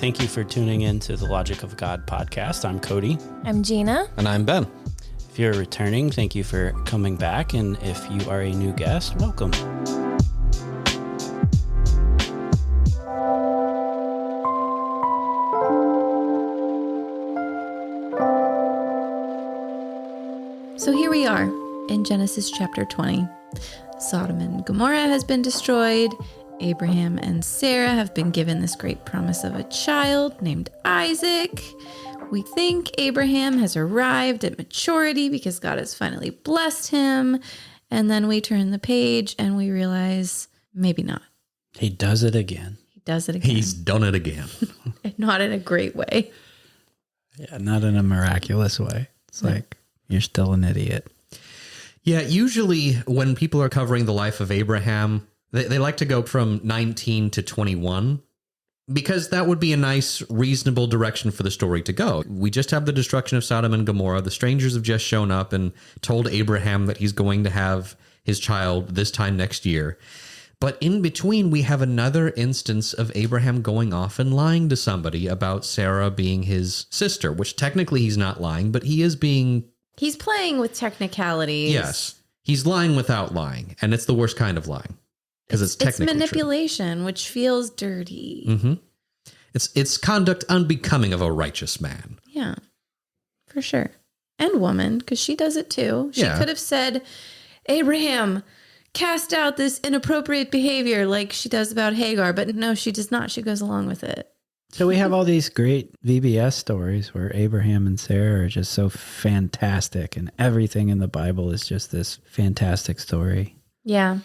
Thank you for tuning in to the Logic of God podcast. I'm Cody. I'm Gina. And I'm Ben. If you're returning, thank you for coming back. And if you are a new guest, welcome. So here we are in Genesis chapter 20. Sodom and Gomorrah has been destroyed. Abraham and Sarah have been given this great promise of a child named Isaac. We think Abraham has arrived at maturity because God has finally blessed him. And then we turn the page and we realize maybe not. He does it again. He's done it again. Not in a great way. Yeah, not in a miraculous way. It's like, you're still an idiot. Yeah, usually when people are covering the life of Abraham, they like to go from 19 to 21 because that would be a nice, reasonable direction for the story to go. We just have the destruction of Sodom and Gomorrah. The strangers have just shown up and told Abraham that he's going to have his child this time next year. But in between, we have another instance of Abraham going off and lying to somebody about Sarah being his sister, which technically he's not lying, but he is being... He's playing with technicalities. Yes. He's lying without lying, and it's the worst kind of lying. Because it's technically It's manipulation, true. Which feels dirty. Mm-hmm. It's conduct unbecoming of a righteous man. Yeah, for sure. And woman, because she does it too. She could have said, Abraham, cast out this inappropriate behavior like she does about Hagar. But no, she does not. She goes along with it. So we have all these great VBS stories where Abraham and Sarah are just so fantastic, and everything in the Bible is just this fantastic story. Yeah.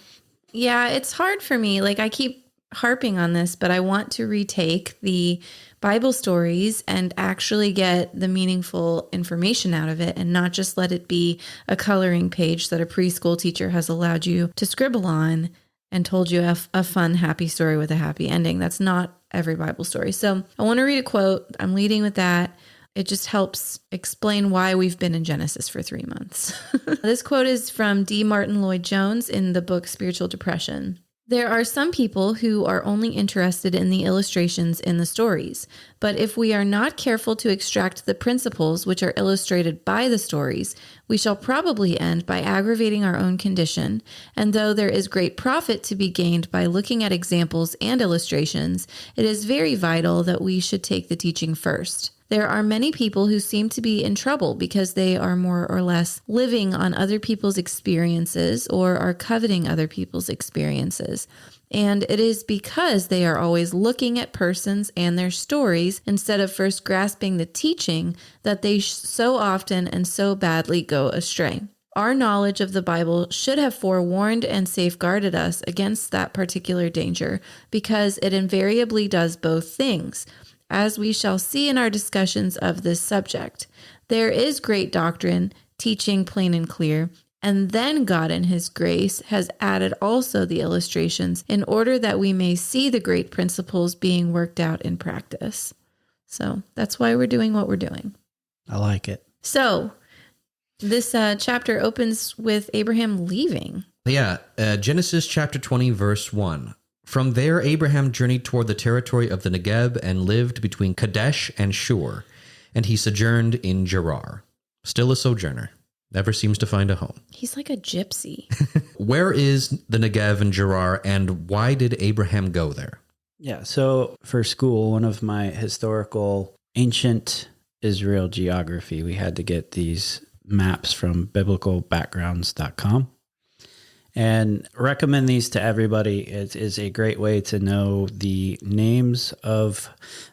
Yeah, it's hard for me. Like, I keep harping on this, but I want to retake the Bible stories and actually get the meaningful information out of it and not just let it be a coloring page that a preschool teacher has allowed you to scribble on and told you a fun, happy story with a happy ending. That's not every Bible story. So I want to read a quote. I'm leading with that. It just helps explain why we've been in Genesis for 3 months. This quote is from D. Martin Lloyd-Jones in the book Spiritual Depression. There are some people who are only interested in the illustrations in the stories, but if we are not careful to extract the principles which are illustrated by the stories, we shall probably end by aggravating our own condition, and though there is great profit to be gained by looking at examples and illustrations, it is very vital that we should take the teaching first. There are many people who seem to be in trouble because they are more or less living on other people's experiences or are coveting other people's experiences. And it is because they are always looking at persons and their stories instead of first grasping the teaching that they so often and so badly go astray. Our knowledge of the Bible should have forewarned and safeguarded us against that particular danger because it invariably does both things. As we shall see in our discussions of this subject, there is great doctrine, teaching plain and clear, and then God in his grace has added also the illustrations in order that we may see the great principles being worked out in practice. So that's why we're doing what we're doing. I like it. So this chapter opens with Abraham leaving. Yeah, Genesis chapter 20, verse 1. From there, Abraham journeyed toward the territory of the Negeb and lived between Kadesh and Shur, and he sojourned in Gerar. Still a sojourner. Never seems to find a home. He's like a gypsy. Where is the Negev and Gerar, and why did Abraham go there? Yeah, so for school, one of my historical ancient Israel geography, we had to get these maps from biblicalbackgrounds.com. And recommend these to everybody. It is a great way to know the names of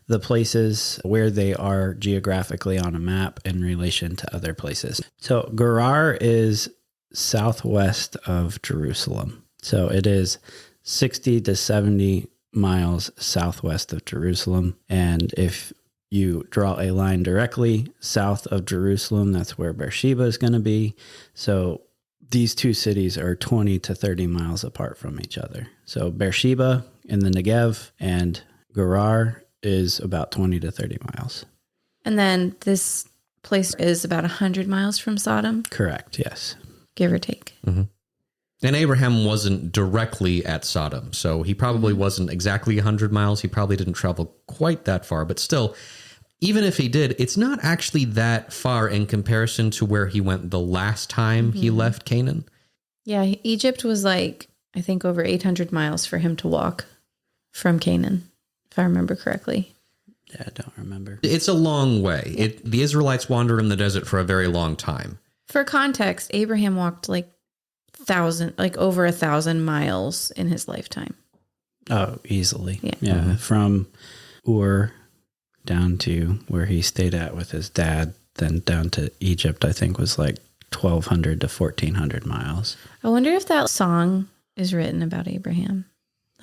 the places where they are geographically on a map in relation to other places. So Gerar is southwest of Jerusalem. So it is 60 to 70 miles southwest of Jerusalem. And if you draw a line directly south of Jerusalem, that's where Beersheba is going to be. So these two cities are 20 to 30 miles apart from each other. So Beersheba in the Negev and Gerar is about 20 to 30 miles. And then this place is about 100 miles from Sodom? Correct, yes. Give or take. Mm-hmm. And Abraham wasn't directly at Sodom, so he probably wasn't exactly 100 miles. He probably didn't travel quite that far, but still, even if he did, it's not actually that far in comparison to where he went the last time he left Canaan. Yeah, Egypt was like, I think, over 800 miles for him to walk from Canaan, if I remember correctly. Yeah, I don't remember. It's a long way. The Israelites wander in the desert for a very long time. For context, Abraham walked like over 1,000 miles in his lifetime. Oh, easily. Yeah. Yeah. From Ur down to where he stayed at with his dad, then down to Egypt, I think was like 1,200 to 1,400 miles. I wonder if that song is written about Abraham,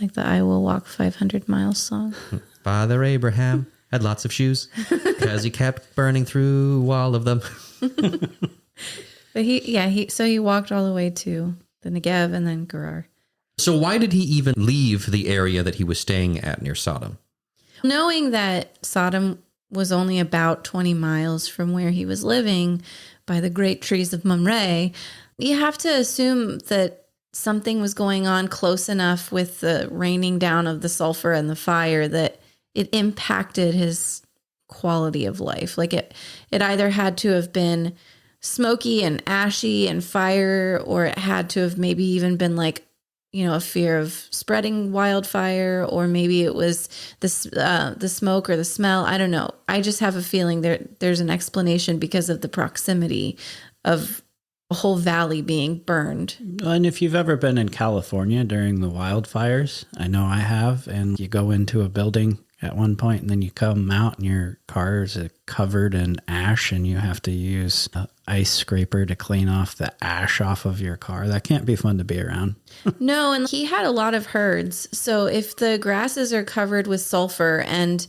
like the "I Will Walk 500 Miles" song. Father Abraham had lots of shoes because he kept burning through all of them. But he walked all the way to the Negev and then Gerar. So why did he even leave the area that he was staying at near Sodom? Knowing that Sodom was only about 20 miles from where he was living by the great trees of Mamre, you have to assume that something was going on close enough with the raining down of the sulfur and the fire that it impacted his quality of life. Like it either had to have been smoky and ashy and fire, or it had to have maybe even been like, a fear of spreading wildfire, or maybe it was the smoke or the smell. I don't know. I just have a feeling there's an explanation because of the proximity of a whole valley being burned. And if you've ever been in California during the wildfires, I know I have, and you go into a building at one point and then you come out and your car is covered in ash and you have to use an ice scraper to clean off the ash off of your car. That can't be fun to be around. No, and he had a lot of herds. So if the grasses are covered with sulfur and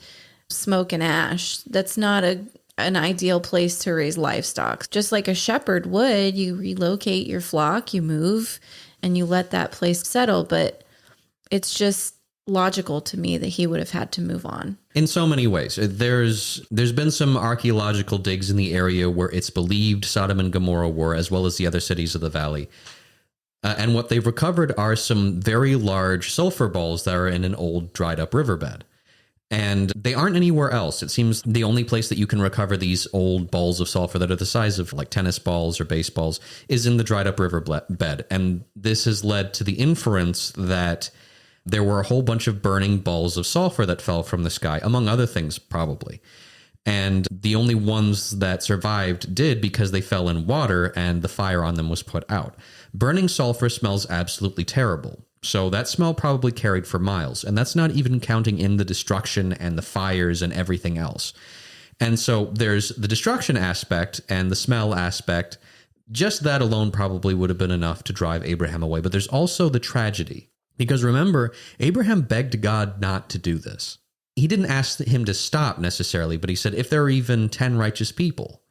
smoke and ash, that's not an ideal place to raise livestock. Just like a shepherd would, you relocate your flock, you move, and you let that place settle. But it's just logical to me that he would have had to move on. In so many ways. There's been some archaeological digs in the area where it's believed Sodom and Gomorrah were, as well as the other cities of the valley. And what they've recovered are some very large sulfur balls that are in an old dried up riverbed. And they aren't anywhere else. It seems the only place that you can recover these old balls of sulfur that are the size of like tennis balls or baseballs is in the dried up riverbed. And this has led to the inference that there were a whole bunch of burning balls of sulfur that fell from the sky, among other things, probably. And the only ones that survived did because they fell in water and the fire on them was put out. Burning sulfur smells absolutely terrible. So that smell probably carried for miles. And that's not even counting in the destruction and the fires and everything else. And so there's the destruction aspect and the smell aspect. Just that alone probably would have been enough to drive Abraham away. But there's also the tragedy. Because remember, Abraham begged God not to do this. He didn't ask him to stop necessarily, but he said, if there are even 10 righteous people.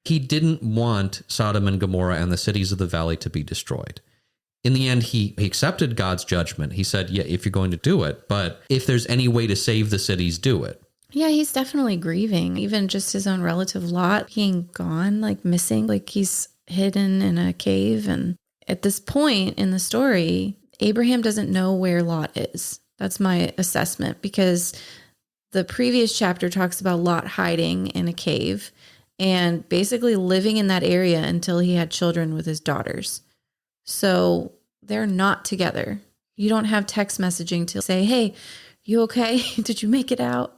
He didn't want Sodom and Gomorrah and the cities of the valley to be destroyed. In the end, he accepted God's judgment. He said, yeah, if you're going to do it, but if there's any way to save the cities, do it. Yeah, he's definitely grieving. Even just his own relative Lot being gone, like missing, like he's hidden in a cave. And at this point in the story, Abraham doesn't know where Lot is. That's my assessment, because the previous chapter talks about Lot hiding in a cave and basically living in that area until he had children with his daughters. So they're not together. You don't have text messaging to say, hey, you okay? Did you make it out?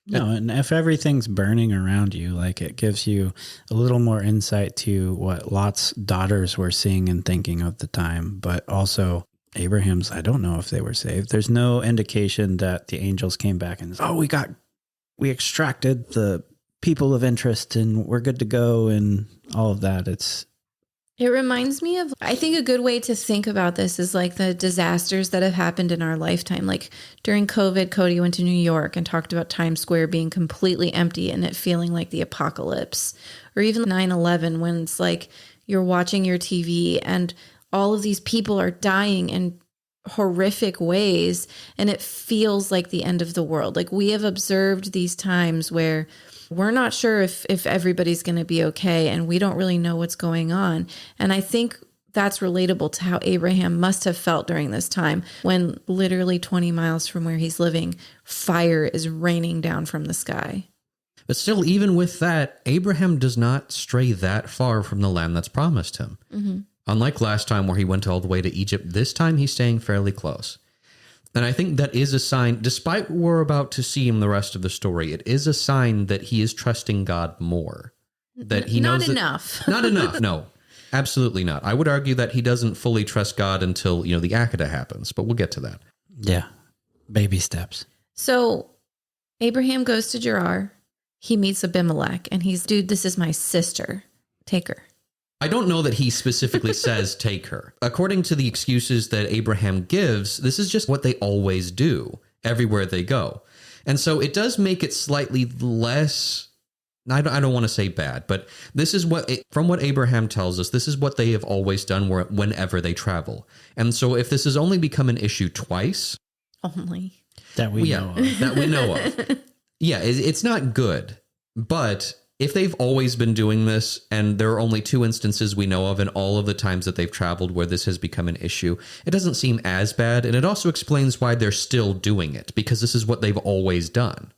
No, and if everything's burning around you, like it gives you a little more insight to what Lot's daughters were seeing and thinking of the time, but also Abraham's, I don't know if they were saved. There's no indication that the angels came back and said, we extracted the people of interest and we're good to go and all of that. It reminds me of, I think a good way to think about this is like the disasters that have happened in our lifetime. Like during COVID, Cody went to New York and talked about Times Square being completely empty and it feeling like the apocalypse. Or even 9/11, when it's like you're watching your TV and all of these people are dying in horrific ways and it feels like the end of the world. Like we have observed these times where we're not sure if everybody's going to be okay and we don't really know what's going on. And I think that's relatable to how Abraham must have felt during this time when literally 20 miles from where he's living, fire is raining down from the sky. But still, even with that, Abraham does not stray that far from the land that's promised him. Mm-hmm. Unlike last time where he went all the way to Egypt, this time he's staying fairly close. And I think that is a sign, despite what we're about to see in the rest of the story, it is a sign that he is trusting God more. That he knows not enough. Not enough, no. Absolutely not. I would argue that he doesn't fully trust God until, the Akada happens, but we'll get to that. Yeah. Baby steps. So Abraham goes to Gerar. He meets Abimelech and he's, dude, this is my sister. Take her. I don't know that he specifically says take her. According to the excuses that Abraham gives, this is just what they always do everywhere they go. And so it does make it slightly less, I don't want to say bad, but this is from what Abraham tells us, this is what they have always done whenever they travel. And so if this has only become an issue twice. Only. That we know of. That we know of. Yeah, it's not good. But if they've always been doing this, and there are only 2 instances we know of in all of the times that they've traveled where this has become an issue, it doesn't seem as bad. And it also explains why they're still doing it, because this is what they've always done.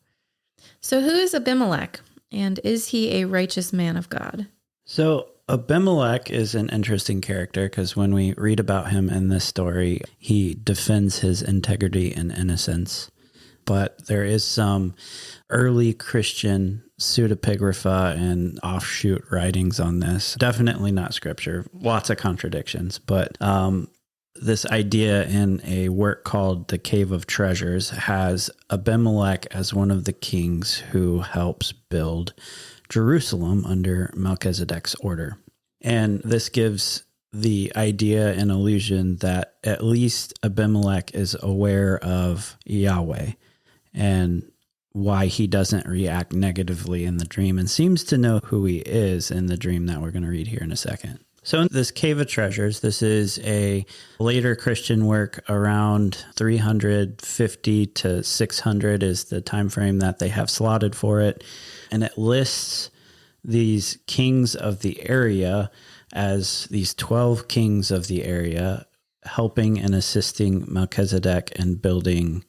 So who is Abimelech? And is he a righteous man of God? So Abimelech is an interesting character because when we read about him in this story, he defends his integrity and innocence. But there is some early Christian pseudepigrapha and offshoot writings on this. Definitely not scripture. Lots of contradictions. But this idea in a work called The Cave of Treasures has Abimelech as one of the kings who helps build Jerusalem under Melchizedek's order. And this gives the idea and illusion that at least Abimelech is aware of Yahweh and why he doesn't react negatively in the dream and seems to know who he is in the dream that we're going to read here in a second. So in this Cave of Treasures, this is a later Christian work around 350 to 600 is the time frame that they have slotted for it. And it lists these kings of the area as these 12 kings of the area helping and assisting Melchizedek in building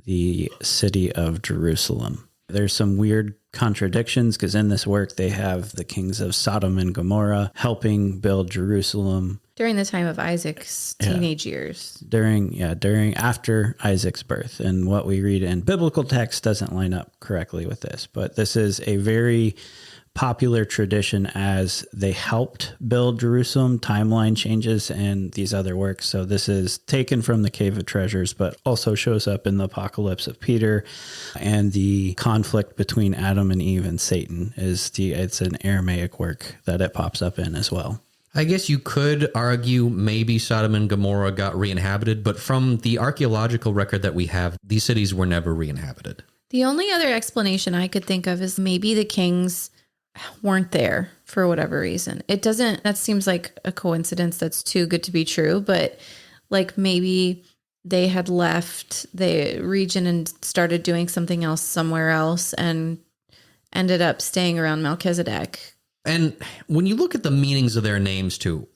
the city of Jerusalem. There's some weird contradictions because in this work they have the kings of Sodom and Gomorrah helping build Jerusalem During the time of Isaac's teenage years. During after Isaac's birth. And what we read in biblical text doesn't line up correctly with this, but this is a very popular tradition as they helped build Jerusalem. Timeline changes and these other works. So this is taken from the Cave of Treasures, but also shows up in the Apocalypse of Peter, and the conflict between Adam and Eve and Satan it's an Aramaic work that it pops up in as well. I guess you could argue maybe Sodom and Gomorrah got re-inhabited, but from the archaeological record that we have, these cities were never re-inhabited. The only other explanation I could think of is maybe the kings weren't there for whatever reason. That seems like a coincidence that's too good to be true, but like maybe they had left the region and started doing something else somewhere else and ended up staying around Melchizedek. And when you look at the meanings of their names too,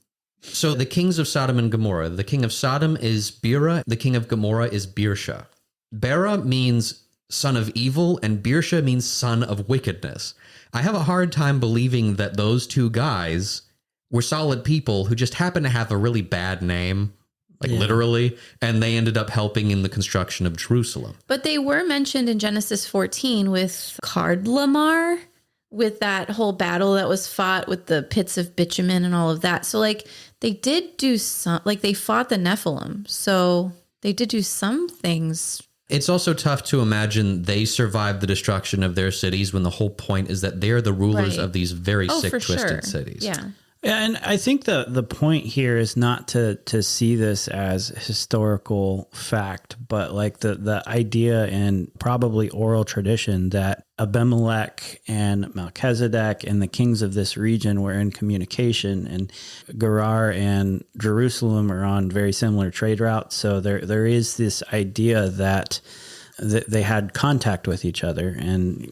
so the kings of Sodom and Gomorrah, the king of Sodom is Bera, the king of Gomorrah is Birsha. Bera means son of evil and Birsha means son of wickedness. I have a hard time believing that those two guys were solid people who just happened to have a really bad name, literally, and they ended up helping in the construction of Jerusalem. But they were mentioned in Genesis 14 with Cardlamar, with that whole battle that was fought with the pits of bitumen and all of that. So like they did do some, like they fought the Nephilim. So they did do some things. It's also tough to imagine they survived the destruction of their cities when the whole point is that they're the rulers of these very sick, twisted cities. Yeah. Yeah, and I think the point here is not to see this as historical fact, but like the idea and probably oral tradition that Abimelech and Melchizedek and the kings of this region were in communication, and Gerar and Jerusalem are on very similar trade routes. So there is this idea that they had contact with each other. And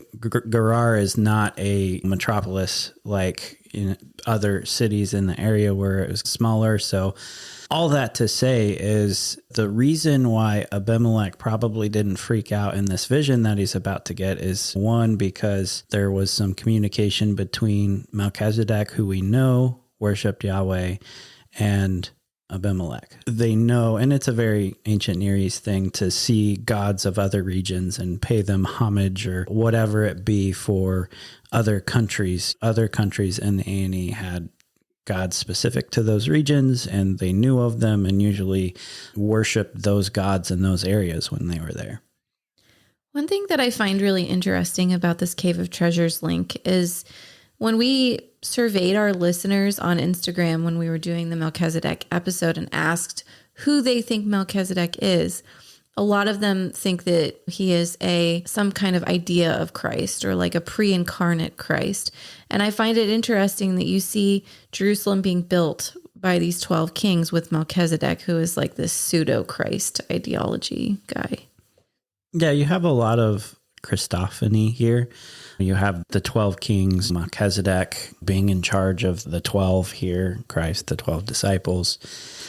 Gerar is not a metropolis like in other cities in the area where it was smaller. So all that to say is the reason why Abimelech probably didn't freak out in this vision that he's about to get is, one, because there was some communication between Melchizedek, who we know worshiped Yahweh, and Abimelech. They know, and it's a very ancient Near East thing to see gods of other regions and pay them homage or whatever it be for other countries. Other countries in the A&E had gods specific to those regions, and they knew of them and usually worshiped those gods in those areas when they were there. One thing that I find really interesting about this Cave of Treasures link is when we surveyed our listeners on Instagram when we were doing the Melchizedek episode and asked who they think Melchizedek is, a lot of them think that he is some kind of idea of Christ or like a pre-incarnate Christ. And I find it interesting that you see Jerusalem being built by these 12 kings with Melchizedek, who is like this pseudo-Christ ideology guy. Yeah, you have a lot of Christophany here. You have the 12 kings, Melchizedek being in charge of the 12 here, Christ, the 12 disciples.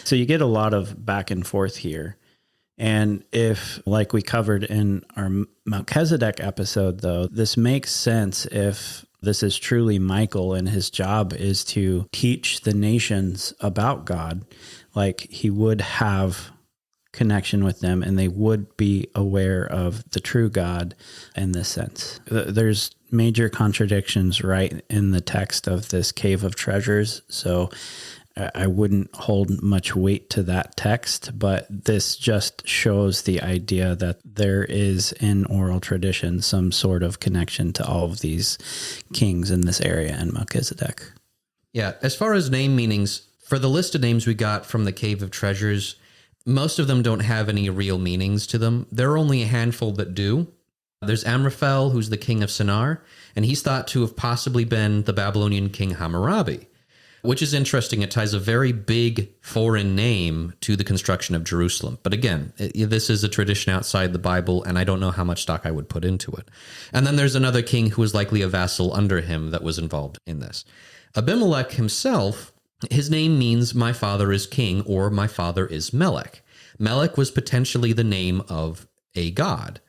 So you get a lot of back and forth here. And if, like we covered in our Melchizedek episode, though, this makes sense if this is truly Michael and his job is to teach the nations about God, like he would have connection with them and they would be aware of the true God in this sense. There's major contradictions right in the text of this Cave of Treasures. So I wouldn't hold much weight to that text, but this just shows the idea that there is in oral tradition some sort of connection to all of these kings in this area and Melchizedek. Yeah, as far as name meanings, for the list of names we got from the Cave of Treasures, most of them don't have any real meanings to them. There are only a handful that do. There's Amraphel, who's the king of Shinar, and he's thought to have possibly been the Babylonian king Hammurabi, which is interesting. It ties a very big foreign name to the construction of Jerusalem. But again, this is a tradition outside the Bible, and I don't know how much stock I would put into it. And then there's another king who was likely a vassal under him that was involved in this. Abimelech himself, his name means my father is king, or my father is Melech. Melech was potentially the name of a god.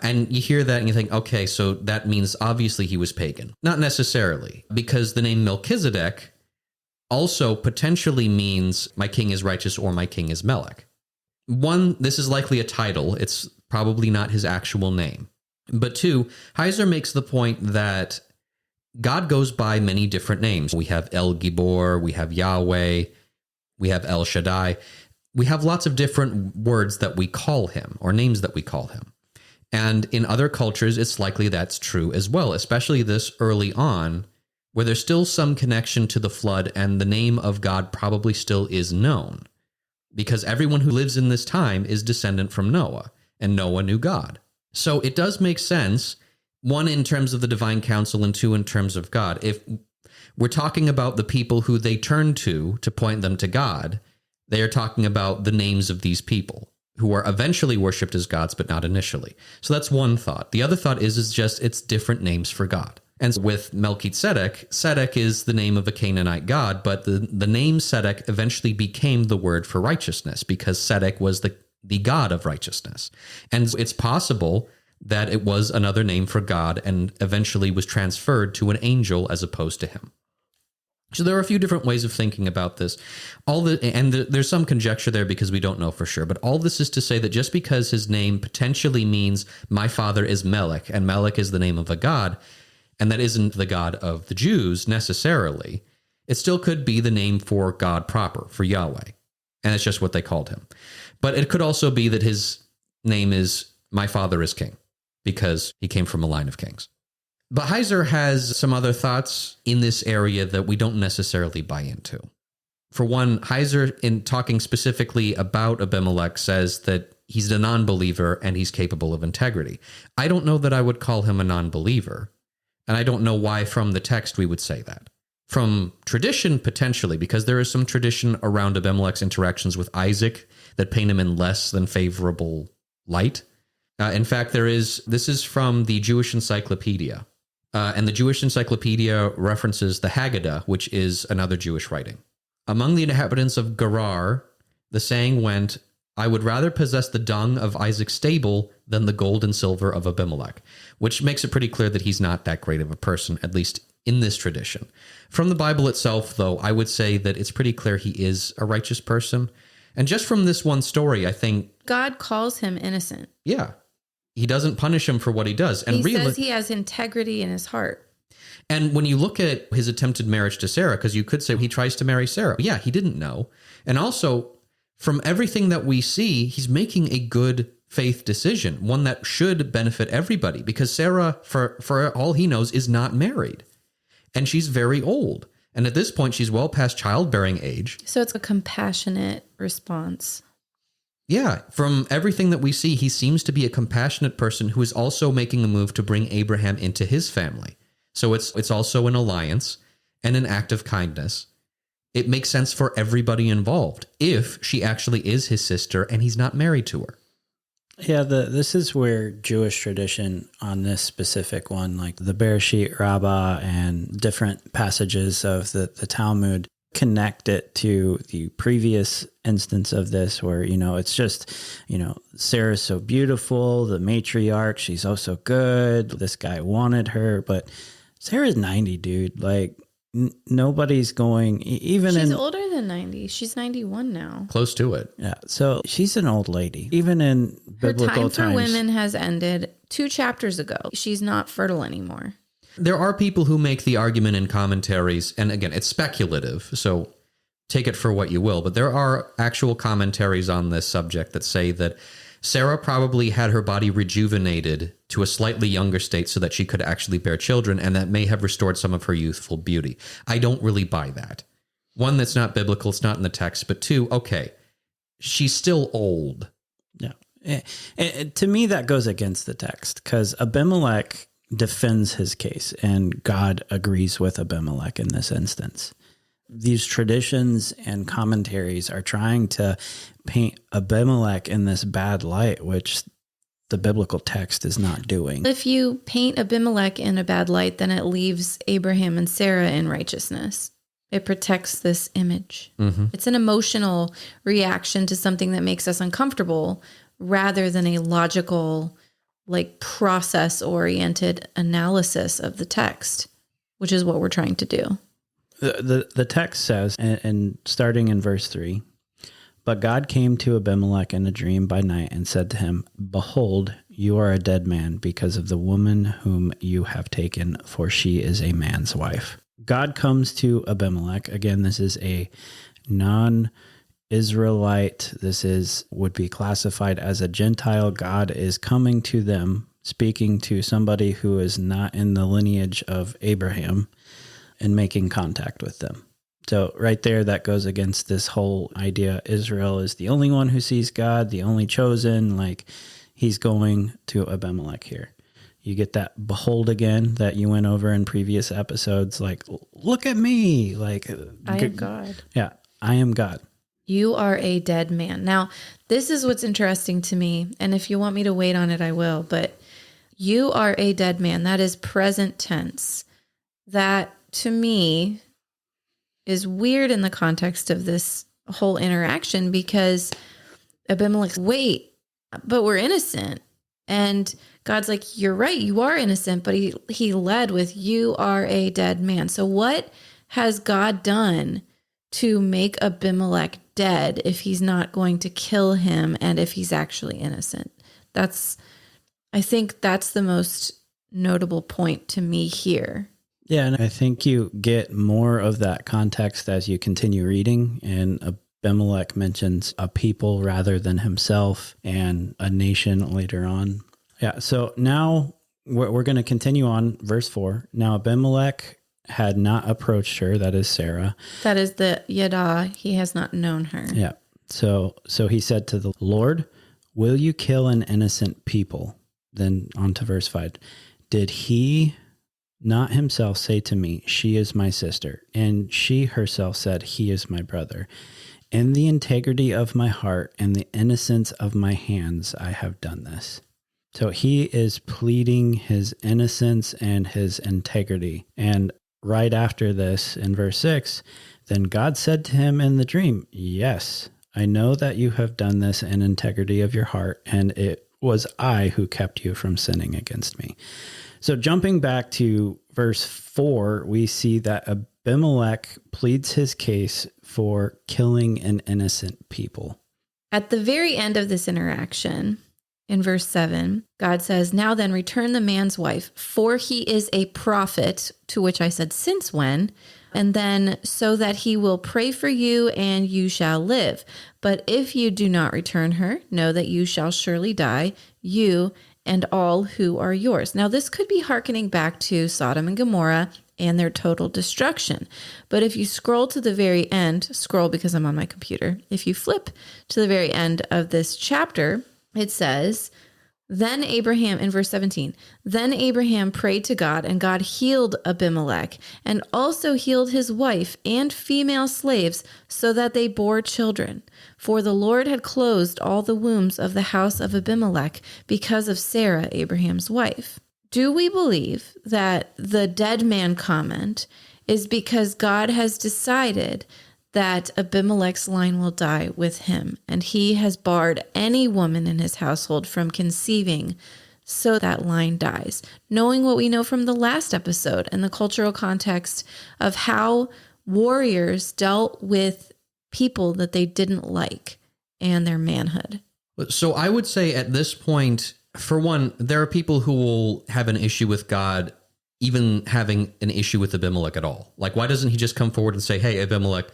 And you hear that and you think, okay, so that means obviously he was pagan. Not necessarily, because the name Melchizedek also potentially means my king is righteous or my king is Melech. One, this is likely a title. It's probably not his actual name. But two, Heiser makes the point that God goes by many different names. We have El Gibor, we have Yahweh, we have El Shaddai. We have lots of different words that we call him, or names that we call him. And in other cultures, it's likely that's true as well, especially this early on, where there's still some connection to the flood and the name of God probably still is known, because everyone who lives in this time is descendant from Noah, and Noah knew God. So it does make sense, one, in terms of the divine council, and two, in terms of God. If we're talking about the people who they turn to point them to God, they are talking about the names of these people who are eventually worshipped as gods, but not initially. So that's one thought. The other thought is just it's different names for God. And with Melchizedek, Sedek is the name of a Canaanite god, but the name Sedek eventually became the word for righteousness because Sedek was the god of righteousness. And it's possible that it was another name for God and eventually was transferred to an angel as opposed to him. So there are a few different ways of thinking about this. There's some conjecture there because we don't know for sure, but all this is to say that just because his name potentially means my father is Melech, and Melech is the name of a god, and that isn't the God of the Jews necessarily, it still could be the name for God proper, for Yahweh. And it's just what they called him. But it could also be that his name is my father is king, because he came from a line of kings. But Heiser has some other thoughts in this area that we don't necessarily buy into. For one, Heiser, in talking specifically about Abimelech, says that he's a non-believer and he's capable of integrity. I don't know that I would call him a non-believer. And I don't know why from the text we would say that. From tradition, potentially, because there is some tradition around Abimelech's interactions with Isaac that paint him in less than favorable light. In fact, this is from the Jewish Encyclopedia. And the Jewish Encyclopedia references the Haggadah, which is another Jewish writing. Among the inhabitants of Gerar, the saying went, I would rather possess the dung of Isaac's stable than the gold and silver of Abimelech, which makes it pretty clear that he's not that great of a person, at least in this tradition. From the Bible itself, though, I would say that it's pretty clear he is a righteous person. And just from this one story, I think God calls him innocent. Yeah. He doesn't punish him for what he does. And he says he has integrity in his heart. And when you look at his attempted marriage to Sarah, because you could say he tries to marry Sarah. Yeah, he didn't know. And also, from everything that we see, he's making a good faith decision, one that should benefit everybody, because Sarah, for all he knows, is not married. And she's very old. And at this point, she's well past childbearing age. So it's a compassionate response. Yeah, from everything that we see, he seems to be a compassionate person who is also making a move to bring Abraham into his family. So it's also an alliance and an act of kindness. It makes sense for everybody involved if she actually is his sister and he's not married to her. Yeah, this is where Jewish tradition on this specific one, like the Bereshit Rabbah and different passages of the Talmud, connect it to the previous instance of this where, it's just, Sarah's so beautiful, the matriarch, she's oh so good, this guy wanted her, but Sarah's 90, dude. Like, nobody's going, she's older than 90. She's 91 now. Close to it. Yeah, so she's an old lady. Even in biblical times. Her time for women has ended 2 chapters ago. She's not fertile anymore. There are people who make the argument in commentaries, and again, it's speculative, so take it for what you will, but there are actual commentaries on this subject that say that Sarah probably had her body rejuvenated to a slightly younger state so that she could actually bear children, and that may have restored some of her youthful beauty. I don't really buy that. One, that's not biblical, it's not in the text, but 2, okay, she's still old. Yeah. To me, that goes against the text, because Abimelech defends his case, and God agrees with Abimelech in this instance. These traditions and commentaries are trying to paint Abimelech in this bad light, which the biblical text is not doing. If you paint Abimelech in a bad light, then it leaves Abraham and Sarah in righteousness. It protects this image. Mm-hmm. It's an emotional reaction to something that makes us uncomfortable rather than a logical, process-oriented analysis of the text, which is what we're trying to do. The text says, and starting in verse 3, but God came to Abimelech in a dream by night and said to him, behold, you are a dead man because of the woman whom you have taken, for she is a man's wife. God comes to Abimelech. Again, this is a non-Israelite. This would be classified as a Gentile. God is coming to them, speaking to somebody who is not in the lineage of Abraham, and making contact with them. So right there, that goes against this whole idea Israel is the only one who sees God, the only chosen. He's going to Abimelech here. You get that behold again that you went over in previous episodes. Look at me. I am God. Yeah, I am God. You are a dead man. Now, this is what's interesting to me. And if you want me to wait on it, I will. But you are a dead man. That is present tense. That, to me, is weird in the context of this whole interaction, because Abimelech's, wait, but we're innocent. And God's like, you're right, you are innocent, but he led with, you are a dead man. So what has God done to make Abimelech dead if he's not going to kill him and if he's actually innocent? I think that's the most notable point to me here. Yeah, and I think you get more of that context as you continue reading, and Abimelech mentions a people rather than himself and a nation later on. Yeah, so now we're going to continue on verse 4. Now Abimelech had not approached her, that is Sarah. That is the Yada, he has not known her. Yeah, so he said to the Lord, will you kill an innocent people? Then on to verse 5. Did he not himself say to me, she is my sister, and she herself said, he is my brother. In the integrity of my heart and the innocence of my hands, I have done this. So he is pleading his innocence and his integrity. And right after this, in verse 6, then God said to him in the dream, "Yes, I know that you have done this in integrity of your heart, and it was I who kept you from sinning against me." So jumping back to verse 4, we see that Abimelech pleads his case for killing an innocent people. At the very end of this interaction, in verse 7, God says, "Now then, return the man's wife, for he is a prophet," to which I said, "Since when?" And then, "so that he will pray for you and you shall live. But if you do not return her, know that you shall surely die, you and all who are yours." Now, this could be hearkening back to Sodom and Gomorrah and their total destruction. But if you scroll to the very end, scroll because I'm on my computer. If you flip to the very end of this chapter, it says, then Abraham, in verse 17, then Abraham prayed to God, and God healed Abimelech, and also healed his wife and female slaves, so that they bore children. For the Lord had closed all the wombs of the house of Abimelech because of Sarah, Abraham's wife. Do we believe that the dead man comment is because God has decided that Abimelech's line will die with him, and he has barred any woman in his household from conceiving, so that line dies? Knowing what we know from the last episode and the cultural context of how warriors dealt with people that they didn't like and their manhood. So I would say at this point, for one, there are people who will have an issue with God even having an issue with Abimelech at all. Like, why doesn't he just come forward and say, "Hey, Abimelech,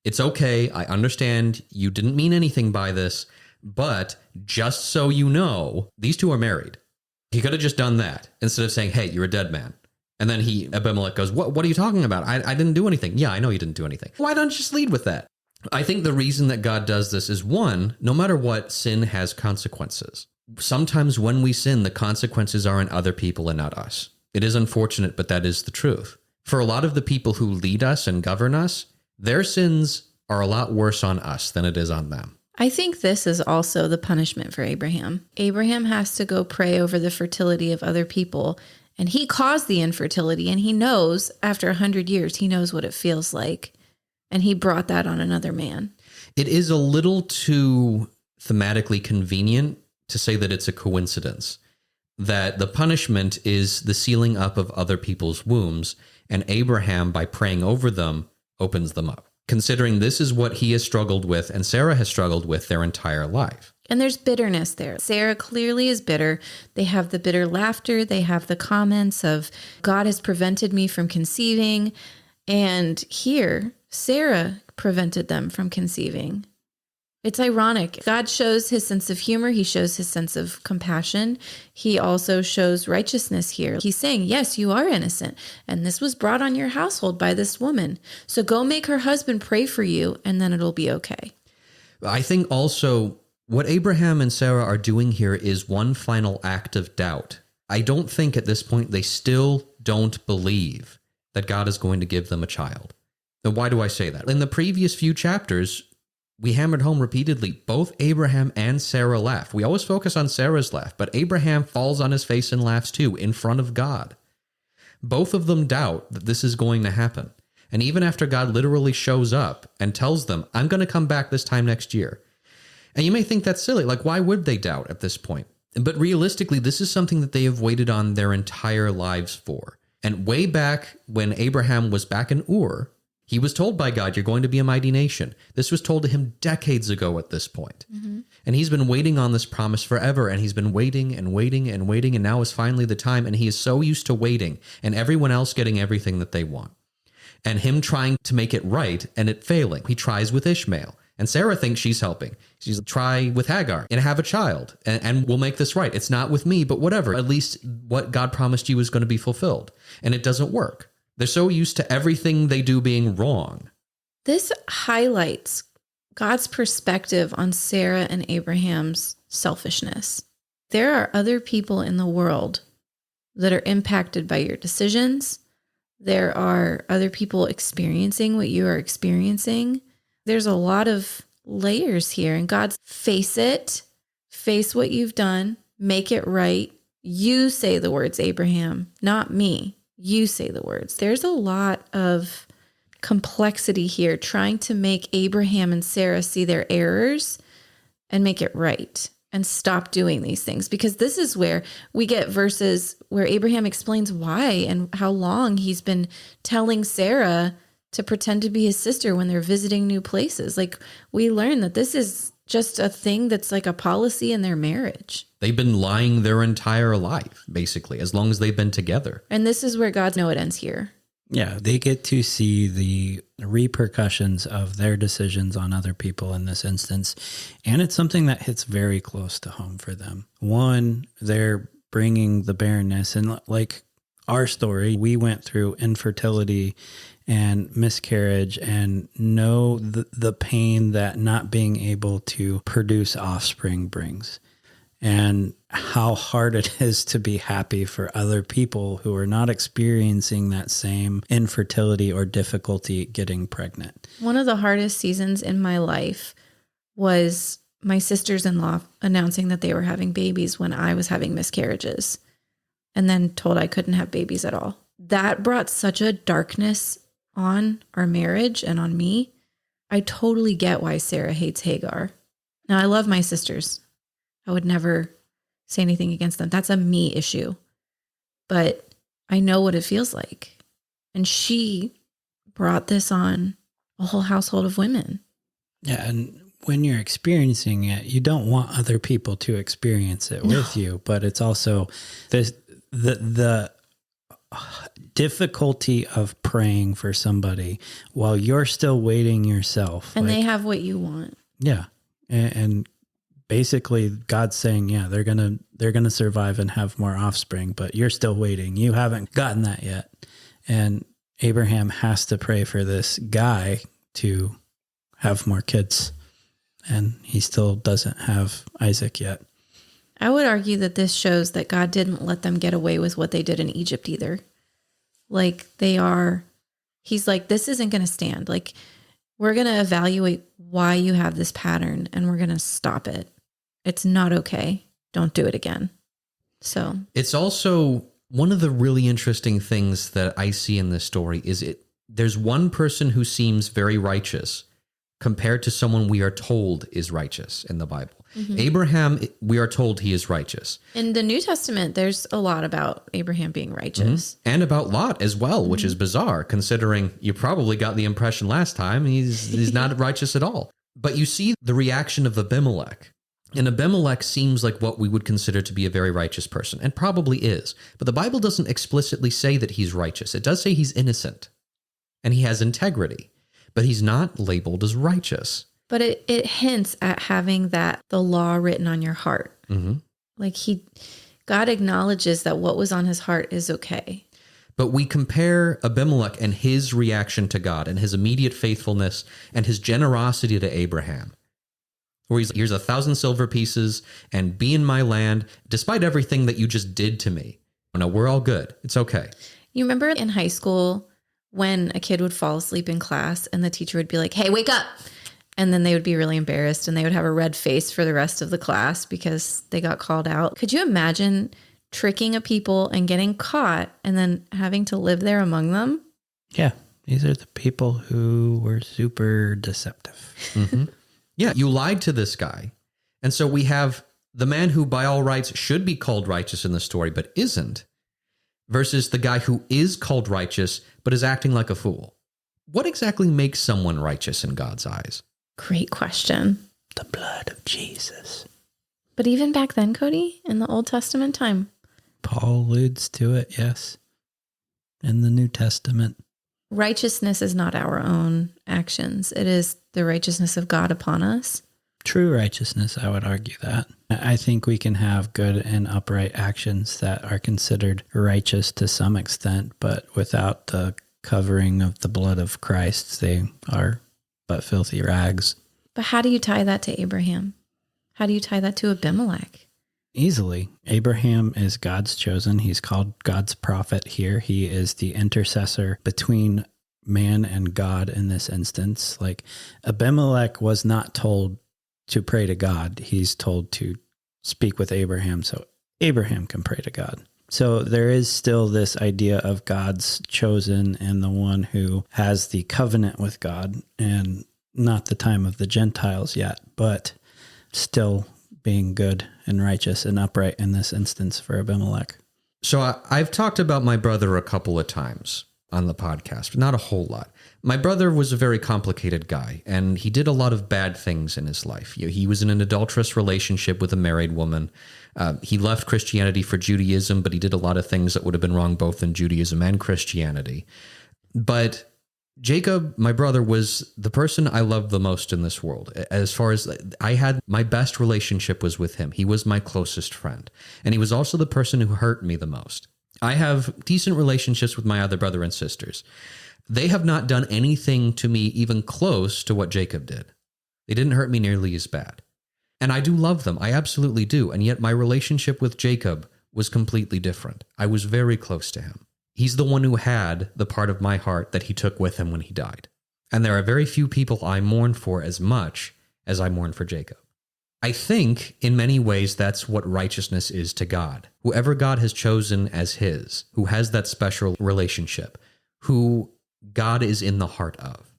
it's okay. I understand you didn't mean anything by this, but just so you know, these two are married." He could have just done that instead of saying, "Hey, you're a dead man." And then Abimelech goes, What are you talking about? I didn't do anything." "Yeah, I know you didn't do anything." Why don't you just lead with that? I think the reason that God does this is, one, no matter what, sin has consequences. Sometimes when we sin, the consequences are in other people and not us. It is unfortunate, but that is the truth. For a lot of the people who lead us and govern us, their sins are a lot worse on us than it is on them. I think this is also the punishment for Abraham. Abraham has to go pray over the fertility of other people, and he caused the infertility, and he knows after 100 years, he knows what it feels like, and he brought that on another man. It is a little too thematically convenient to say that it's a coincidence, that the punishment is the sealing up of other people's wombs, and Abraham, by praying over them, opens them up, considering this is what he has struggled with and Sarah has struggled with their entire life. And there's bitterness there. Sarah clearly is bitter. They have the bitter laughter. They have the comments of, "God has prevented me from conceiving." And here, Sarah prevented them from conceiving. It's ironic. God shows his sense of humor. He shows his sense of compassion. He also shows righteousness here. He's saying, yes, you are innocent, and this was brought on your household by this woman. So go make her husband pray for you, and then it'll be okay. I think also what Abraham and Sarah are doing here is one final act of doubt. I don't think at this point they still don't believe that God is going to give them a child. Now, why do I say that? In the previous few chapters, we hammered home repeatedly, both Abraham and Sarah laugh. We always focus on Sarah's laugh, but Abraham falls on his face and laughs too, in front of God. Both of them doubt that this is going to happen. And even after God literally shows up and tells them, "I'm going to come back this time next year." And you may think that's silly. Like, why would they doubt at this point? But realistically, this is something that they have waited on their entire lives for. And way back when Abraham was back in Ur, he was told by God, "You're going to be a mighty nation." This was told to him decades ago at this point. And he's been waiting on this promise forever, and he's been waiting and waiting and waiting, and now is finally the time, and he is so used to waiting and everyone else getting everything that they want. And him trying to make it right and it failing. He tries with Ishmael, and Sarah thinks she's helping. She's like, "Try with Hagar and have a child, and we'll make this right. It's not with me, but whatever. At least what God promised you is going to be fulfilled." And it doesn't work. They're so used to everything they do being wrong. This highlights God's perspective on Sarah and Abraham's selfishness. There are other people in the world that are impacted by your decisions. There are other people experiencing what you are experiencing. There's a lot of layers here, and God's face what you've done, make it right. You say the words, Abraham, not me. You say the words. There's a lot of complexity here, trying to make Abraham and Sarah see their errors and make it right and stop doing these things. Because this is where we get verses where Abraham explains why and how long he's been telling Sarah to pretend to be his sister when they're visiting new places. Like, we learn that this is just a thing that's like a policy in their marriage. They've been lying their entire life, basically, as long as they've been together. And this is where God knows it ends here. Yeah, they get to see the repercussions of their decisions on other people in this instance. And it's something that hits very close to home for them. One, they're bringing the barrenness. And like our story, we went through infertility and miscarriage and know the pain that not being able to produce offspring brings. And how hard it is to be happy for other people who are not experiencing that same infertility or difficulty getting pregnant. One of the hardest seasons in my life was my sisters-in-law announcing that they were having babies when I was having miscarriages, and then told I couldn't have babies at all. That brought such a darkness on our marriage and on me. I totally get why Sarah hates Hagar. Now, I love my sisters. I would never say anything against them. That's a me issue. But I know what it feels like. And she brought this on a whole household of women. Yeah, and when you're experiencing it, you don't want other people to experience it with you. But it's also the difficulty of praying for somebody while you're still waiting yourself. And they have what you want. Yeah. And basically God's saying, yeah, they're going to survive and have more offspring, but you're still waiting. You haven't gotten that yet. And Abraham has to pray for this guy to have more kids. And he still doesn't have Isaac yet. I would argue that this shows that God didn't let them get away with what they did in Egypt either. Like, he's like, this isn't going to stand. Like, we're going to evaluate why you have this pattern and we're going to stop it. It's not okay. Don't do it again. So it's also one of the really interesting things that I see in this story is there's one person who seems very righteous compared to someone we are told is righteous in the Bible. Mm-hmm. Abraham, we are told he is righteous. In the New Testament, there's a lot about Abraham being righteous. Mm-hmm. And about Lot as well, which is bizarre considering you probably got the impression last time he's not righteous at all. But you see the reaction of Abimelech. And Abimelech seems like what we would consider to be a very righteous person, and probably is. But the Bible doesn't explicitly say that he's righteous. It does say he's innocent and he has integrity, but he's not labeled as righteous. But it hints at having the law written on your heart. Mm-hmm. Like God acknowledges that what was on his heart is okay. But we compare Abimelech and his reaction to God and his immediate faithfulness and his generosity to Abraham. Where he's like, here's 1,000 silver pieces and be in my land, despite everything that you just did to me. No, we're all good. It's okay. You remember in high school when a kid would fall asleep in class and the teacher would be like, hey, wake up. And then they would be really embarrassed and they would have a red face for the rest of the class because they got called out. Could you imagine tricking a people and getting caught and then having to live there among them? Yeah. These are the people who were super deceptive. Mm-hmm. Yeah, you lied to this guy. And so we have the man who by all rights should be called righteous in the story, but isn't, versus the guy who is called righteous, but is acting like a fool. What exactly makes someone righteous in God's eyes? Great question. The blood of Jesus. But even back then, Cody, in the Old Testament time, Paul alludes to it, yes. In the New Testament. Righteousness is not our own actions. It is the righteousness of God upon us. True righteousness, I would argue that. I think we can have good and upright actions that are considered righteous to some extent, but without the covering of the blood of Christ, they are but filthy rags. But how do you tie that to Abraham? How do you tie that to Abimelech? Easily. Abraham is God's chosen. He's called God's prophet here. He is the intercessor between man and God in this instance. Like, Abimelech was not told to pray to God. He's told to speak with Abraham so Abraham can pray to God. So there is still this idea of God's chosen and the one who has the covenant with God, and not the time of the Gentiles yet, but still being good and righteous and upright in this instance for Abimelech. So I've talked about my brother a couple of times on the podcast, but not a whole lot. My brother was a very complicated guy, and he did a lot of bad things in his life. He was in an adulterous relationship with a married woman. He left Christianity for Judaism, but he did a lot of things that would have been wrong both in Judaism and Christianity. But Jacob, my brother, was the person I loved the most in this world. As far as I had, my best relationship was with him. He was my closest friend. And he was also the person who hurt me the most. I have decent relationships with my other brother and sisters. They have not done anything to me even close to what Jacob did. They didn't hurt me nearly as bad. And I do love them. I absolutely do. And yet my relationship with Jacob was completely different. I was very close to him. He's the one who had the part of my heart that he took with him when he died. And there are very few people I mourn for as much as I mourn for Jacob. I think in many ways that's what righteousness is to God. Whoever God has chosen as his, who has that special relationship, who God is in the heart of.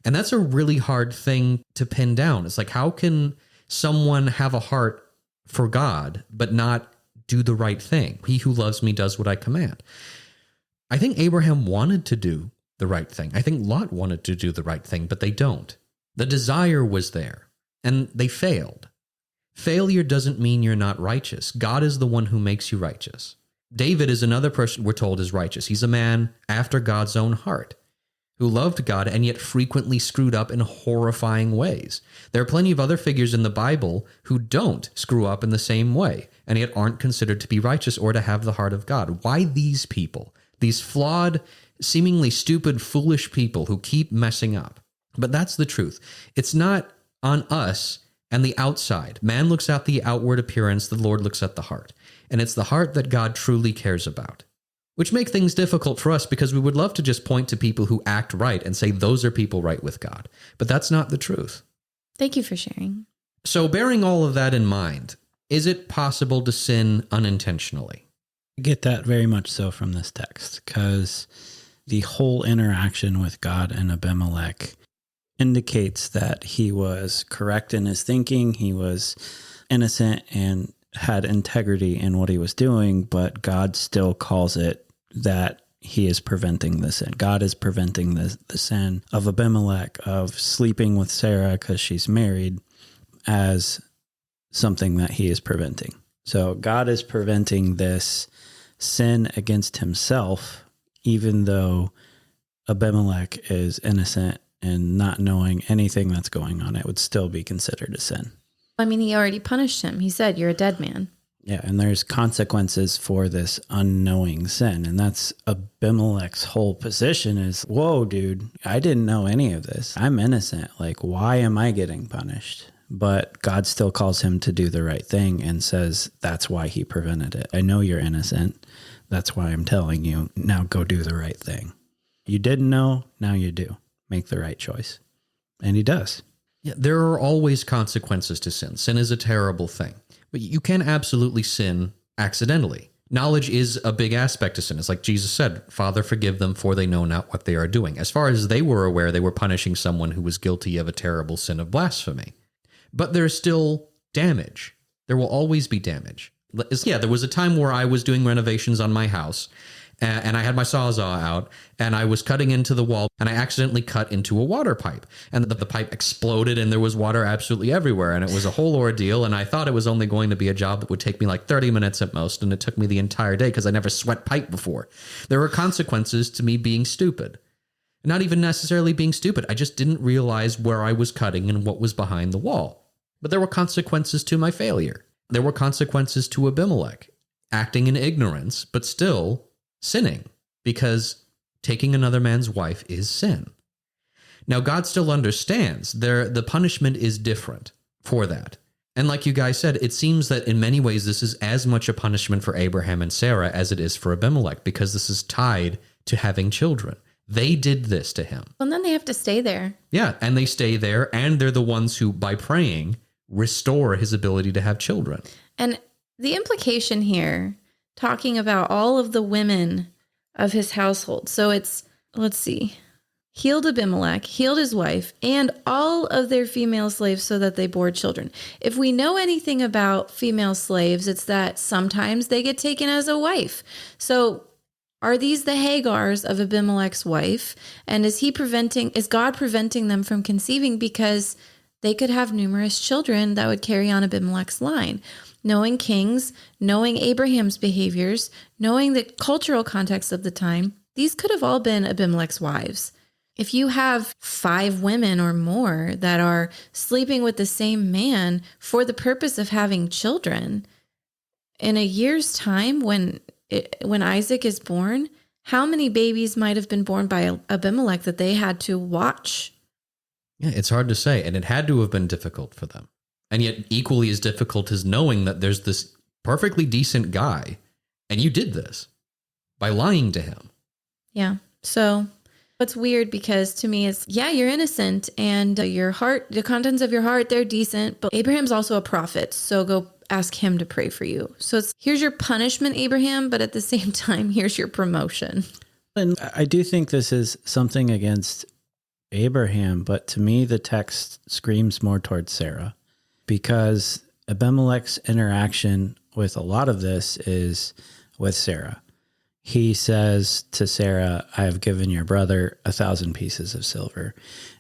And that's a really hard thing to pin down. It's like, how can someone have a heart for God but not do the right thing? He who loves me does what I command. I think Abraham wanted to do the right thing. I think Lot wanted to do the right thing, but they don't. The desire was there, and they failed. Failure doesn't mean you're not righteous. God is the one who makes you righteous. David is another person we're told is righteous. He's a man after God's own heart, who loved God and yet frequently screwed up in horrifying ways. There are plenty of other figures in the Bible who don't screw up in the same way, and yet aren't considered to be righteous or to have the heart of God. Why these people? These flawed, seemingly stupid, foolish people who keep messing up. But that's the truth. It's not on us and the outside. Man looks at the outward appearance, the Lord looks at the heart. And it's the heart that God truly cares about. Which make things difficult for us because we would love to just point to people who act right and say those are people right with God. But that's not the truth. Thank you for sharing. So bearing all of that in mind, is it possible to sin unintentionally? I get that very much so from this text, because the whole interaction with God and Abimelech indicates that he was correct in his thinking, he was innocent and had integrity in what he was doing, but God still calls it that he is preventing the sin. God is preventing the sin of Abimelech, of sleeping with Sarah because she's married, as something that he is preventing. So God is preventing this sin against himself, even though Abimelech is innocent and not knowing anything that's going on. It would still be considered a sin. I mean, he already punished him. He said, you're a dead man. Yeah, and there's consequences for this unknowing sin. And that's Abimelech's whole position is, whoa, dude, I didn't know any of this. I'm innocent. Like, why am I getting punished? But God still calls him to do the right thing and says, that's why he prevented it. I know you're innocent. That's why I'm telling you, now go do the right thing. You didn't know, now you do. Make the right choice. And he does. Yeah, there are always consequences to sin. Sin is a terrible thing. But you can absolutely sin accidentally. Knowledge is a big aspect to sin. It's like Jesus said, Father, forgive them, for they know not what they are doing. As far as they were aware, they were punishing someone who was guilty of a terrible sin of blasphemy. But there's still damage. There will always be damage. Yeah, there was a time where I was doing renovations on my house, and I had my Sawzall out, and I was cutting into the wall, and I accidentally cut into a water pipe. And the pipe exploded, and there was water absolutely everywhere, and it was a whole ordeal, and I thought it was only going to be a job that would take me like 30 minutes at most, and it took me the entire day because I never sweat pipe before. There were consequences to me being stupid. Not even necessarily being stupid. I just didn't realize where I was cutting and what was behind the wall. But there were consequences to my failure. There were consequences to Abimelech, acting in ignorance, but still sinning, because taking another man's wife is sin. Now, God still understands the punishment is different for that. And like you guys said, it seems that in many ways this is as much a punishment for Abraham and Sarah as it is for Abimelech, because this is tied to having children. They did this to him. And then they have to stay there. Yeah, and they stay there, and they're the ones who, by praying, restore his ability to have children. And The implication here, talking about all of the women of his household. So it's, let's see, healed Abimelech, healed his wife, and all of their female slaves so that they bore children. If we know anything about female slaves, it's that sometimes they get taken as a wife. So are these the Hagars of Abimelech's wife? And is God preventing them from conceiving because they could have numerous children that would carry on Abimelech's line? Knowing kings, knowing Abraham's behaviors, knowing the cultural context of the time, these could have all been Abimelech's wives. If you have 5 women or more that are sleeping with the same man for the purpose of having children, in a year's time when Isaac is born, how many babies might have been born by Abimelech that they had to watch? Yeah, it's hard to say, and it had to have been difficult for them. And yet equally as difficult is knowing that there's this perfectly decent guy, and you did this by lying to him. Yeah. So it's weird because to me it's, yeah, you're innocent and your heart, the contents of your heart, they're decent, but Abraham's also a prophet. So go ask him to pray for you. So it's, here's your punishment, Abraham, but at the same time, here's your promotion. And I do think this is something against Abraham, but to me, the text screams more towards Sarah, because Abimelech's interaction with a lot of this is with Sarah. He says to Sarah, I have given your brother 1,000 pieces of silver.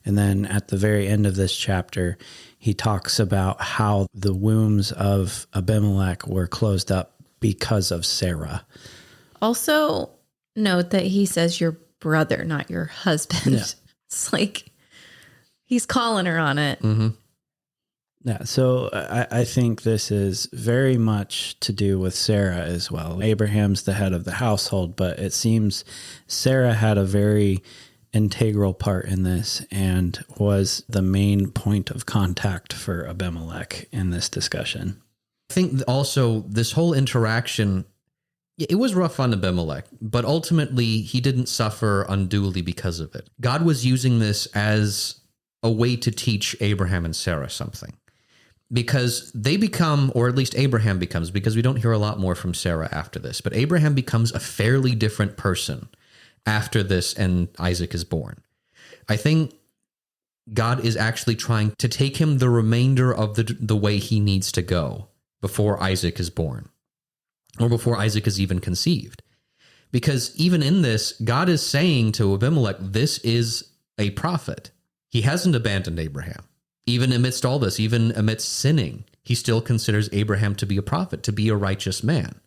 And then at the very end of this chapter, he talks about how the wombs of Abimelech were closed up because of Sarah. Also, note that he says your brother, not your husband. Yeah. It's like he's calling her on it. Mm-hmm. Yeah, so I think this is very much to do with Sarah as well. Abraham's the head of the household, but it seems Sarah had a very integral part in this and was the main point of contact for Abimelech in this discussion. I think also this whole interaction, it was rough on Abimelech, but ultimately he didn't suffer unduly because of it. God was using this as a way to teach Abraham and Sarah something. Because they become, or at least Abraham becomes, because we don't hear a lot more from Sarah after this, but Abraham becomes a fairly different person after this and Isaac is born. I think God is actually trying to take him the remainder of the way he needs to go before Isaac is born, or before Isaac is even conceived. Because even in this, God is saying to Abimelech, this is a prophet. He hasn't abandoned Abraham. Even amidst all this, even amidst sinning, he still considers Abraham to be a prophet, to be a righteous man.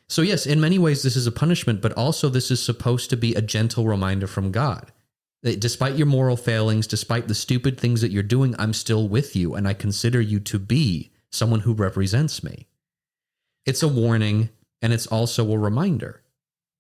So yes, in many ways, this is a punishment, but also this is supposed to be a gentle reminder from God. That despite your moral failings, despite the stupid things that you're doing, I'm still with you, and I consider you to be someone who represents me. It's a warning, and it's also a reminder.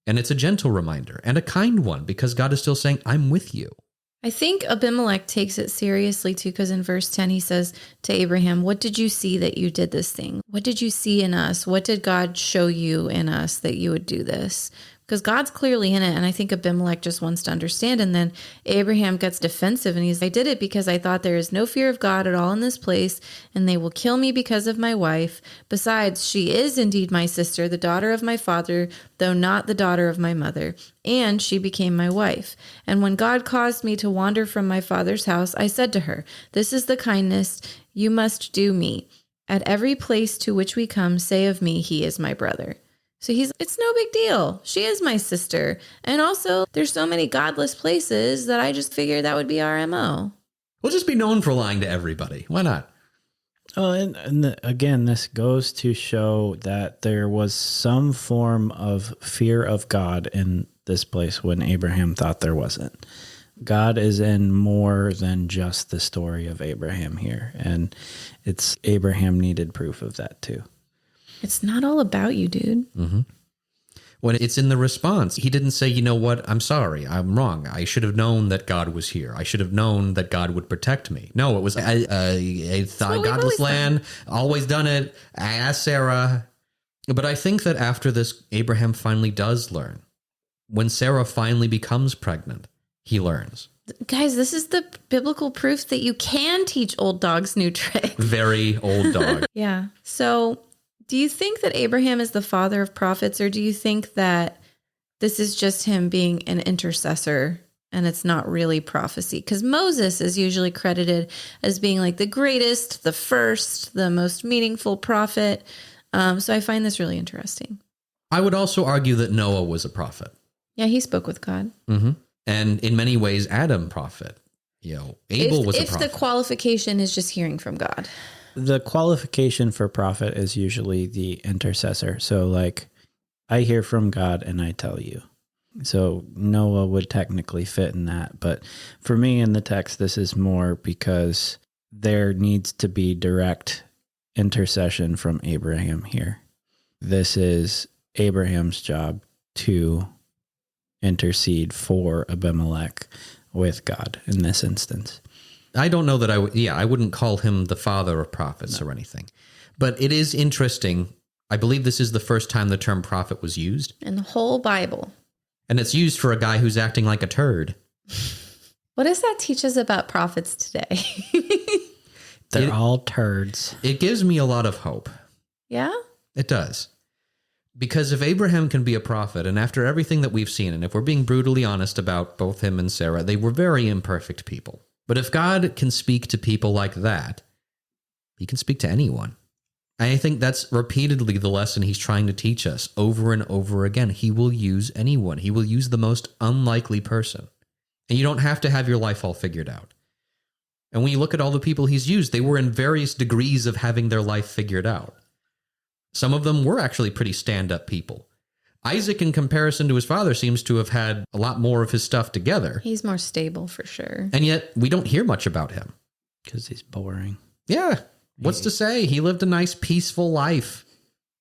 And it's a gentle reminder, and a kind one, because God is still saying, I'm with you. I think Abimelech takes it seriously too, because in verse 10, he says to Abraham, what did you see that you did this thing? What did you see in us? What did God show you in us that you would do this? Because God's clearly in it. And I think Abimelech just wants to understand. And then Abraham gets defensive and he's, I did it because I thought there is no fear of God at all in this place, and they will kill me because of my wife. Besides, she is indeed my sister, the daughter of my father, though not the daughter of my mother. And she became my wife. And when God caused me to wander from my father's house, I said to her, this is the kindness you must do me. At every place to which we come, say of me, he is my brother. So it's no big deal. She is my sister. And also, there's so many godless places that I just figured that would be our MO. We'll just be known for lying to everybody. Why not? Oh, again, this goes to show that there was some form of fear of God in this place when Abraham thought there wasn't. God is in more than just the story of Abraham here. And Abraham needed proof of that too. It's not all about you, dude. Mm-hmm. When it's in the response, he didn't say, you know what, I'm sorry, I'm wrong. I should have known that God was here. I should have known that God would protect me. No, it was a godless land, always done it. I asked Sarah. But I think that after this, Abraham finally does learn. When Sarah finally becomes pregnant, he learns. Guys, this is the biblical proof that you can teach old dogs new tricks. Very old dog. Yeah. So Do you think that Abraham is the father of prophets, or do you think that this is just him being an intercessor and it's not really prophecy? Because Moses is usually credited as being like the greatest, the first, the most meaningful prophet. So I find this really interesting. I would also argue that Noah was a prophet. Yeah, he spoke with God. Mm-hmm. And in many ways, Adam prophet. Abel was a prophet. If the qualification is just hearing from God. The qualification for prophet is usually the intercessor. So like, I hear from God and I tell you. So Noah would technically fit in that. But for me in the text, this is more because there needs to be direct intercession from Abraham here. This is Abraham's job to intercede for Abimelech with God in this instance. I don't know that I wouldn't call him the father of prophets or anything. But it is interesting. I believe this is the first time the term prophet was used. In the whole Bible. And it's used for a guy who's acting like a turd. What does that teach us about prophets today? They're all turds. It gives me a lot of hope. Yeah? It does. Because if Abraham can be a prophet, and after everything that we've seen, and if we're being brutally honest about both him and Sarah, they were very imperfect people. But if God can speak to people like that, he can speak to anyone. I think that's repeatedly the lesson he's trying to teach us over and over again. He will use anyone. He will use the most unlikely person. And you don't have to have your life all figured out. And when you look at all the people he's used, they were in various degrees of having their life figured out. Some of them were actually pretty stand-up people. Isaac, in comparison to his father, seems to have had a lot more of his stuff together. He's more stable for sure. And yet, we don't hear much about him. Because he's boring. Yeah. What's to say? He lived a nice, peaceful life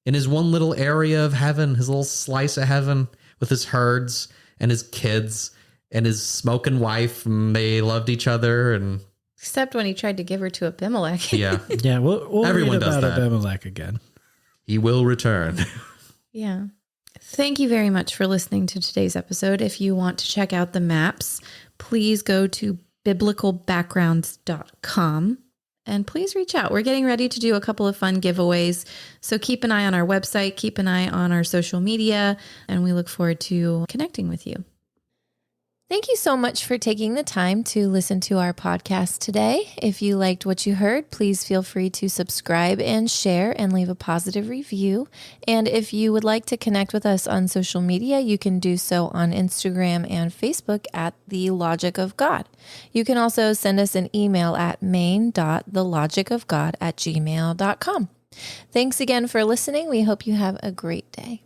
in his one little area of heaven, his little slice of heaven with his herds and his kids and his smoking wife. And they loved each other. And except when he tried to give her to Abimelech. yeah. Yeah, we'll Everyone read does about that. Abimelech again. He will return. Yeah. Thank you very much for listening to today's episode. If you want to check out the maps, please go to biblicalbackgrounds.com and please reach out. We're getting ready to do a couple of fun giveaways. So keep an eye on our website, keep an eye on our social media, and we look forward to connecting with you. Thank you so much for taking the time to listen to our podcast today. If you liked what you heard, please feel free to subscribe and share and leave a positive review. And if you would like to connect with us on social media, you can do so on Instagram and Facebook at The Logic of God. You can also send us an email at main.thelogicofgod@gmail.com. Thanks again for listening. We hope you have a great day.